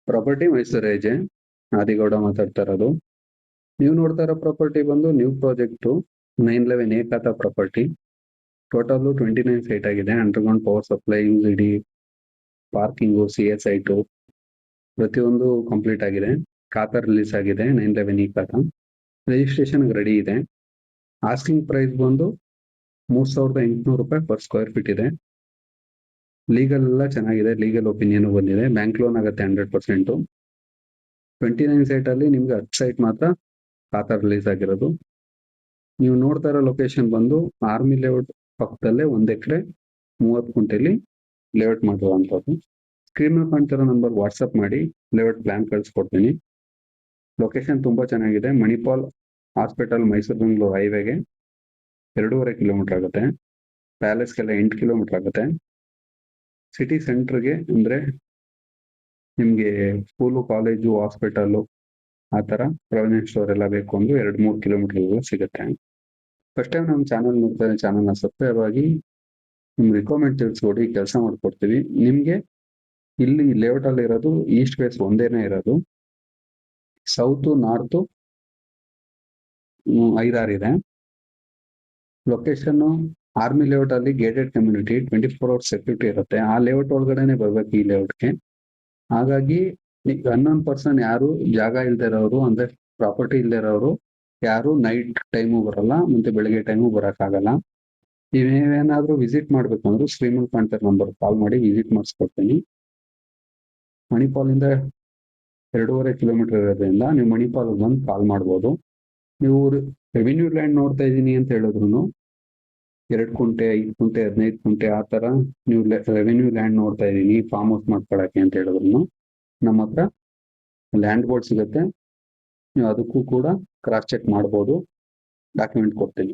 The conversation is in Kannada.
ಪ್ರಾಪರ್ಟಿ ಮೈಸೂರು ಏಜೆ ಆದಿಗೌಡ ಮಾತಾಡ್ತಾ ಇರೋದು. ನೀವು ನೋಡ್ತಾ ಇರೋ ಪ್ರಾಪರ್ಟಿ ಬಂದು ನ್ಯೂ ಪ್ರಾಜೆಕ್ಟ್ 911 ಏಕಾತ ಪ್ರಾಪರ್ಟಿ. ಟೋಟಲ್ 29 ಸೈಟ್ ಆಗಿದೆ. Underground power supply, UGD, parking, CS site ಪ್ರತಿಯೊಂದು ಕಂಪ್ಲೀಟ್ ಆಗಿದೆ. ಖಾತಾ ರಿಲೀಸ್ ಆಗಿದೆ 911 ಖಾತ. ರಿಜಿಸ್ಟ್ರೇಷನ್ ರೆಡಿ ಇದೆ. ಆಸ್ಕಿಂಗ್ ಪ್ರೈಸ್ ಬಂದು 3,800 ರೂಪಾಯಿ ಪರ್ ಸ್ಕ್ವೇರ್ ಫೀಟ್ ಇದೆ. ಲೀಗಲ್ ಎಲ್ಲ ಚೆನ್ನಾಗಿದೆ. ಲೀಗಲ್ ಒಪಿನಿಯನ್ ಬಂದಿದೆ. ಬ್ಯಾಂಕ್ ಲೋನ್ ಆಗುತ್ತೆ 100%. 29 ಸೈಟ್ ಅಲ್ಲಿ ನಿಮ್ಗೆ 10 ಸೈಟ್ ಮಾತ್ರ ಖಾತಾ ರಿಲೀಸ್ ಆಗಿರೋದು. ನೀವು ನೋಡ್ತಾ ಇರೋ ಲೊಕೇಶನ್ ಬಂದು ಆರ್ಮಿ ಲೇಔಟ್ ಪಕ್ಕದಲ್ಲೇ 1 ಎಕರೆ 30 ಗುಂಟೆಲಿ ಲೇಔಟ್ ಮಾಡಿರುವಂಥದ್ದು. ಸ್ಕ್ರೀನ್ ಮೇಲೆ ಕಾಣ್ತಿರೋ ನಂಬರ್ ವಾಟ್ಸಪ್ ಮಾಡಿ ಲೇಔಟ್ ಪ್ಲಾನ್ ಕಳಿಸ್ಕೊಡ್ತೀನಿ. ಲೊಕೇಶನ್ ತುಂಬಾ ಚೆನ್ನಾಗಿದೆ. ಮಣಿಪಾಲ್ ಹಾಸ್ಪಿಟಲ್ ಮೈಸೂರು ಬೆಂಗಳೂರು ಹೈವೇಗೆ 2.5 ಕಿಲೋಮೀಟರ್ ಆಗುತ್ತೆ. ಪ್ಯಾಲೇಸ್ಗೆಲ್ಲ 8 ಕಿಲೋಮೀಟರ್ ಆಗುತ್ತೆ. ಸಿಟಿ ಸೆಂಟರ್ಗೆ ಅಂದ್ರೆ ನಿಮ್ಗೆ ಸ್ಕೂಲು, ಕಾಲೇಜು, ಹಾಸ್ಪಿಟಲ್ ಆ ತರ ಪ್ರಾವಿಷನಲ್ ಸ್ಟೋರ್ ಎಲ್ಲ ಬೇಕು ಅಂದ್ರೆ 2-3 ಕಿಲೋಮೀಟರ್ ಸಿಗುತ್ತೆ. ಫಸ್ಟ್ ಟೈಮ್ ನಮ್ಮ ಚಾನಲ್ ನೋಡ್ತಾರೆ, ಚಾನಲ್ನ ಸಬ್ಸ್ಕ್ರೈಬ್ ಆಗಿ ನಿಮ್ ರಿಕ್ವೈರ್ಮೆಂಟ್ ತಿಳಿಸ್ಕೊಡಿ, ಕೆಲಸ ಮಾಡ್ಕೊಡ್ತೀವಿ. ನಿಮ್ಗೆ ಇಲ್ಲಿ ಲೇಔಟ್ ಅಲ್ಲಿ ಇರೋದು ಈಸ್ಟ್ ವೆಸ್ಟ್ ಒಂದೇನೆ ಇರೋದು. ಸೌತ್ ನಾರ್ತ್ 5-6 ಇದೆ. ಲೊಕೇಶನ್ ಆರ್ಮಿ ಲೇಔಟ್ ಅಲ್ಲಿ ಗೇಟೆಡ್ ಕಮ್ಯುನಿಟಿ, 24 ಅವರ್ಸ್ ಸೆಕ್ಯೂರಿಟಿ ಇರುತ್ತೆ. ಆ ಲೇಔಟ್ ಒಳಗಡೆನೆ ಬರ್ಬೇಕು ಈ ಲೇಔಟ್ಗೆ. ಹಾಗಾಗಿ ಅನ್ನೋನ್ ಪರ್ಸನ್ ಯಾರು ಜಾಗ ಇಲ್ದೇ ಇರೋರು ಅಂದ್ರೆ ಪ್ರಾಪರ್ಟಿ ಇಲ್ದೇ ಇರೋರು ಯಾರು ನೈಟ್ ಟೈಮು ಬರಲ್ಲ, ಮತ್ತೆ ಬೆಳಿಗ್ಗೆ ಟೈಮು ಬರಕ್ಕಾಗಲ್ಲ. ನೀವೇನಾದ್ರೂ ವಿಸಿಟ್ ಮಾಡ್ಬೇಕು ಅಂದ್ರೆ ಸ್ಕ್ರೀನ್ ಮೇಲೆ ಕಾಣ್ತಾ ಇರೋ ನಂಬರ್ ಕಾಲ್ ಮಾಡಿ ವಿಸಿಟ್ ಮಾಡಿಸ್ಕೊಡ್ತೀನಿ. ಮಣಿಪಾಲ್ ಇಂದ 2.5 ಕಿಲೋಮೀಟರ್ ಇರೋದ್ರಿಂದ ನೀವು ಮಣಿಪಾಲ್ ಬಂದು ಕಾಲ್ ಮಾಡ್ಬೋದು. ನೀವು ರೆವಿನ್ಯೂ ಲ್ಯಾಂಡ್ ನೋಡ್ತಾ ಇದ್ದೀನಿ ಅಂತ ಹೇಳಿದ್ರು 2 ಗುಂಟೆ, 5 ಗುಂಟೆ, 15 ಗುಂಟೆ ಆ ತರ ನೀವು ರೆವಿನ್ಯೂ ಲ್ಯಾಂಡ್ ನೋಡ್ತಾ ಇದ್ದೀನಿ ಫಾರ್ಮ್ ಹೌಸ್ ಮಾಡ್ಕೊಳಕ್ಕೆ ಅಂತ ಹೇಳಿದ್ರು ನಮ್ಮ ಹತ್ರ ಲ್ಯಾಂಡ್ ಬೋರ್ಡ್ ಸಿಗುತ್ತೆ. ನೀವು ಅದಕ್ಕೂ ಕೂಡ ಕ್ರಾಸ್ ಚೆಕ್ ಮಾಡ್ಬೋದು. ಡಾಕ್ಯುಮೆಂಟ್ ಕೊಡ್ತೀನಿ.